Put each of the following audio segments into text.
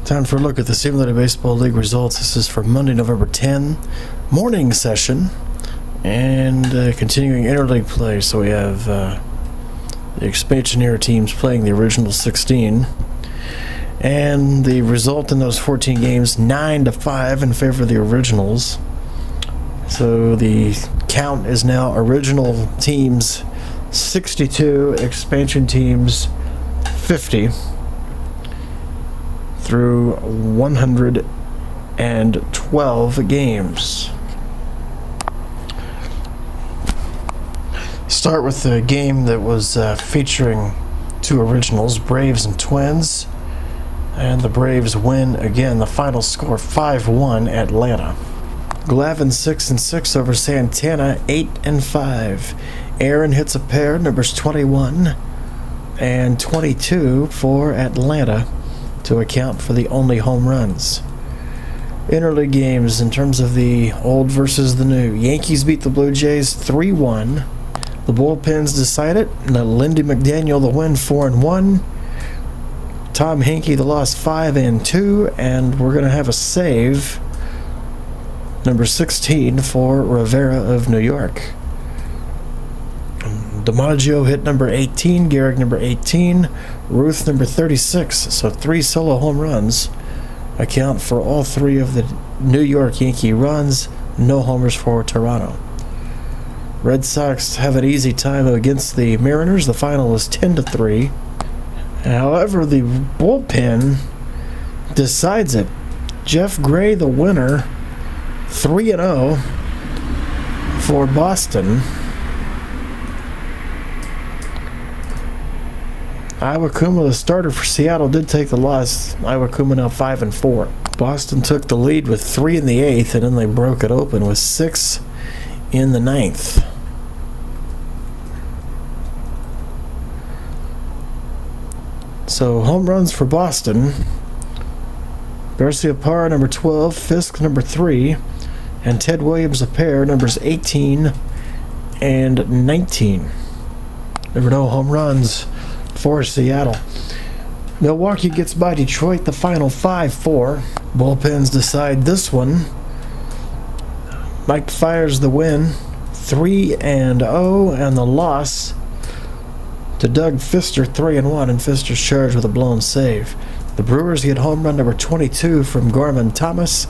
Time for a look at the Simulated Baseball League results. This is for Monday, November 10, morning session, and continuing interleague play. So we have the expansion era teams playing the original 16, and the result in those 14 games, 9-5 in favor of the originals. So the count is now original teams 62, expansion teams 50. Through 112 games. Start with the game that was featuring two originals, Braves and Twins, and the Braves win again. The final score 5-1 Atlanta. Glavin 6-6 over Santana 8-5. Aaron hits a pair, numbers 21 and 22 for Atlanta, to account for the only home runs. Interleague games in terms of the old versus the new. Yankees beat the Blue Jays 3-1. The bullpens decide it. Lindy McDaniel the win 4-1. Tom Henke the loss 5-2, and we're going to have a save, number 16 for Rivera of New York. DiMaggio hit number 18, Gehrig number 18, Ruth number 36. So 3 solo home runs account for all 3 of the New York Yankee runs. No homers for Toronto. Red Sox have an easy time against the Mariners. The final is 10-3. However, the bullpen decides it. Jeff Gray, the winner, 3-0 for Boston. Iwakuma, the starter for Seattle, did take the loss. Iwakuma now 5-4. Boston took the lead with 3 in the 8th, and then they broke it open with 6 in the 9th. So home runs for Boston. Garciaparra, number 12, Fisk, number 3, and Ted Williams, a pair, numbers 18 and 19. There were no home runs for Seattle. Milwaukee gets by Detroit, the final 5-4. Bullpens decide this one. Mike fires the win, 3-0, and the loss to Doug Fister, 3-1, and Fister's charged with a blown save. The Brewers get home run number 22 from Gorman Thomas.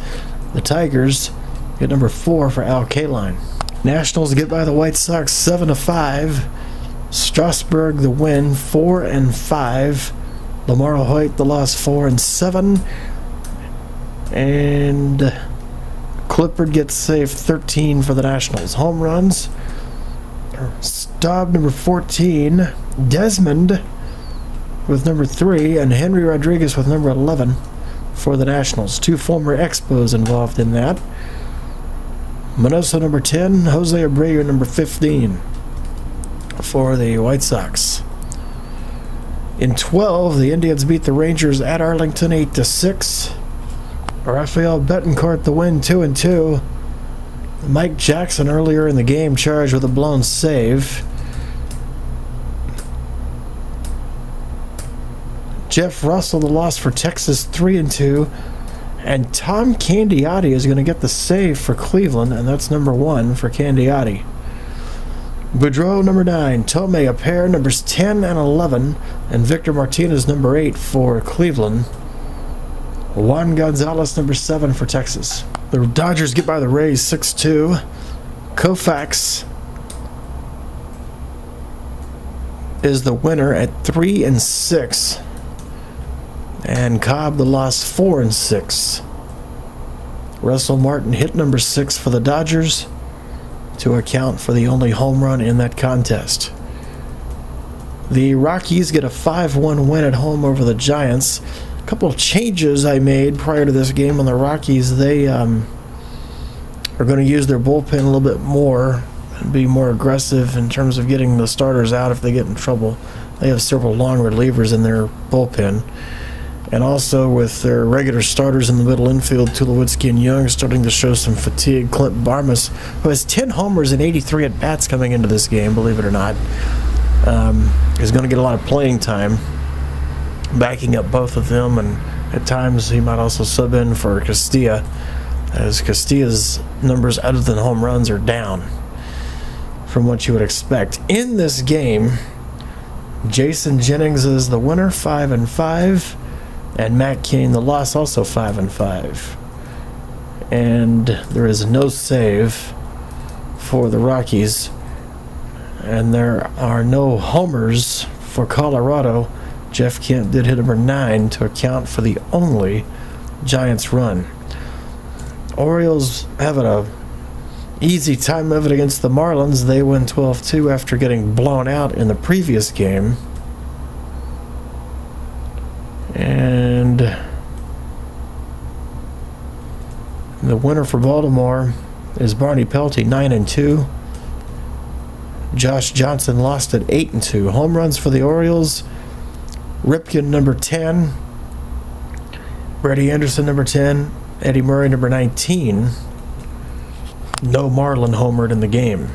The Tigers get number 4 for Al Kaline. Nationals get by the White Sox 7-5. Strasburg the win, 4-5. Lamar Hoyt the loss, 4-7. And Clippard gets saved, 13 for the Nationals. Home runs: Staub number 14, Desmond with number 3, and Henry Rodriguez with number 11 for the Nationals. 2 former Expos involved in that. Manoso number 10, Jose Abreu number 15 for the White Sox. In 12, the Indians beat the Rangers at Arlington 8-6. Rafael Betancourt the win, 2-2. Mike Jackson earlier in the game charged with a blown save. Jeff Russell the loss for Texas, 3-2. And Tom Candiotti is going to get the save for Cleveland, and that's number 1 for Candiotti. Boudreau number 9, Tomei a pair, numbers 10 and 11, and Victor Martinez number 8 for Cleveland. Juan Gonzalez number 7 for Texas. The Dodgers get by the Rays 6-2. Koufax is the winner at 3-6, and Cobb the loss, 4-6. Russell Martin hit number 6 for the Dodgers to account for the only home run in that contest. The Rockies get a 5-1 win at home over the Giants. A couple of changes I made prior to this game on the Rockies. They are going to use their bullpen a little bit more and be more aggressive in terms of getting the starters out if they get in trouble. They have several long relievers in their bullpen. And also with their regular starters in the middle infield, Tulowitzki and Young starting to show some fatigue. Clint Barmas, who has 10 homers and 83 at-bats coming into this game, believe it or not, is going to get a lot of playing time, backing up both of them and At times, he might also sub in for Castilla, as Castilla's numbers other than home runs are down from what you would expect. In this game, Jason Jennings is the winner, 5-5, and Matt Cain the loss, also 5-5. And there is no save for the Rockies, and there are no homers for Colorado. Jeff Kent did hit number 9 to account for the only Giants run. Orioles having a easy time of it against the Marlins. They win 12-2 after getting blown out in the previous game. And the winner for Baltimore is Barney Pelty, 9-2. Josh Johnson lost at 8-2. Home runs for the Orioles: Ripken, number 10. Brady Anderson, number 10. Eddie Murray, number 19. No Marlin homered in the game.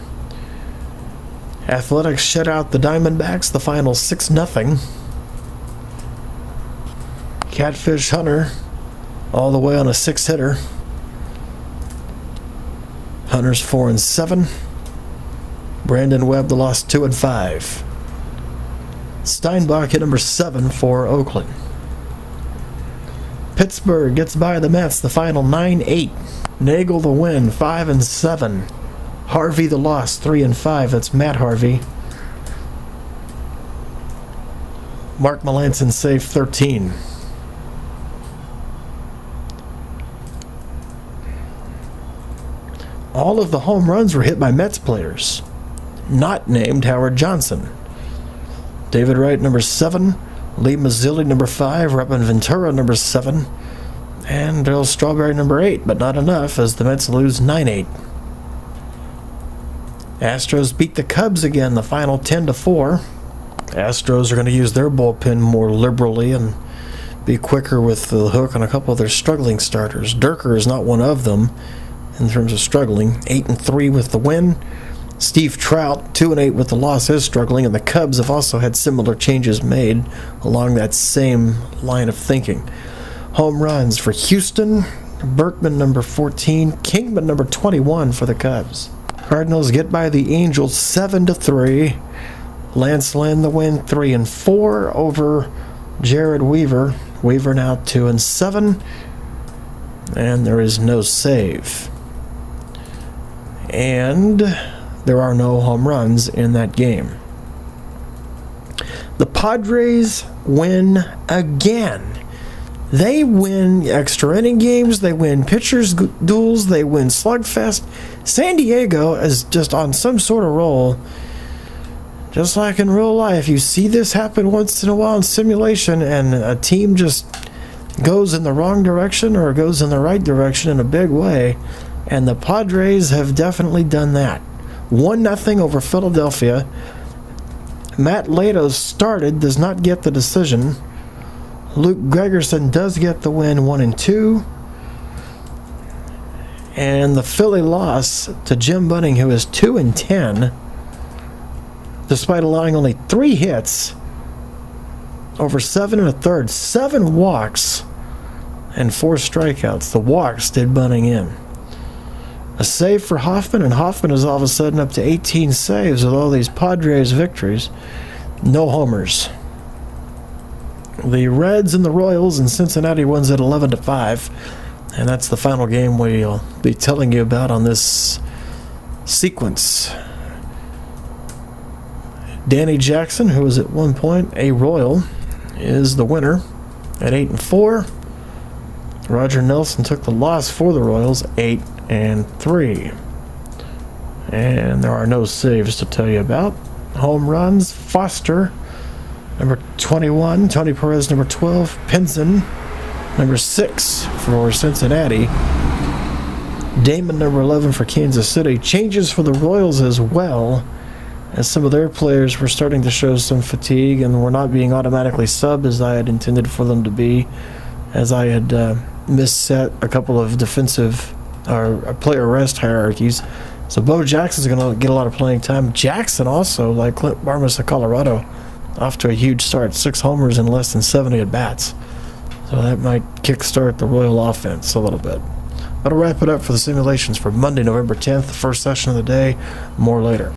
Athletics shut out the Diamondbacks, the final 6-0. Catfish Hunter all the way on a 6-hitter. Hunter's 4-7. Brandon Webb the loss, 2-5. Steinbach hit number 7 for Oakland. Pittsburgh gets by the Mets, the final 9-8. Nagel the win, 5-7. Harvey the loss, 3-5. That's Matt Harvey. Mark Melancon saved 13. All of the home runs were hit by Mets players, not named Howard Johnson. David Wright, number 7. Lee Mazzilli, number 5. Robin Ventura, number 7. And Darryl Strawberry, number 8, but not enough as the Mets lose 9-8. Astros beat the Cubs again, the final 10-4. Astros are going to use their bullpen more liberally and be quicker with the hook on a couple of their struggling starters. Durker is not one of them in terms of struggling. 8-3 with the win. Steve Trout, 2-8 with the loss, is struggling, and the Cubs have also had similar changes made along that same line of thinking. Home runs for Houston: Berkman, number 14, Kingman, number 21 for the Cubs. Cardinals get by the Angels 7-3. Lance Lynn the win, 3-4 over Jared Weaver. Weaver now 2-7, and there is no save. And there are no home runs in that game. The Padres win again. They win extra inning games, they win pitchers' duels, they win slugfest. San Diego is just on some sort of roll. Just like in real life, you see this happen once in a while in simulation, and a team just goes in the wrong direction or goes in the right direction in a big way. And the Padres have definitely done that. 1-0 over Philadelphia. Matt Latos started, does not get the decision. Luke Gregerson does get the win, 1-2. And the Philly loss to Jim Bunning, who is 2-10, despite allowing only 3 hits over 7 1/3, 7 walks, and 4 strikeouts. The walks did Bunning in. A save for Hoffman, and Hoffman is all of a sudden up to 18 saves with all these Padres victories. No homers. The Reds and the Royals, and Cincinnati wins at 11-5, and that's the final game we'll be telling you about on this sequence. Danny Jackson, who was at one point a Royal, is the winner at 8-4. Roger Nelson took the loss for the Royals, 8-3. And there are no saves to tell you about. Home runs: Foster, number 21, Tony Perez, number 12, Pinson, number 6 for Cincinnati, Damon, number 11 for Kansas City. Changes for the Royals as well, as some of their players were starting to show some fatigue and were not being automatically subbed as I had intended for them to be, as I had misset a couple of defensive or player rest hierarchies. So Bo Jackson's going to get a lot of playing time. Jackson also, like Clint Barmas of Colorado, off to a huge start. 6 homers in less than 70 at-bats. So that might kickstart the Royal offense a little bit. That'll wrap it up for the simulations for Monday, November 10th, the first session of the day. More later.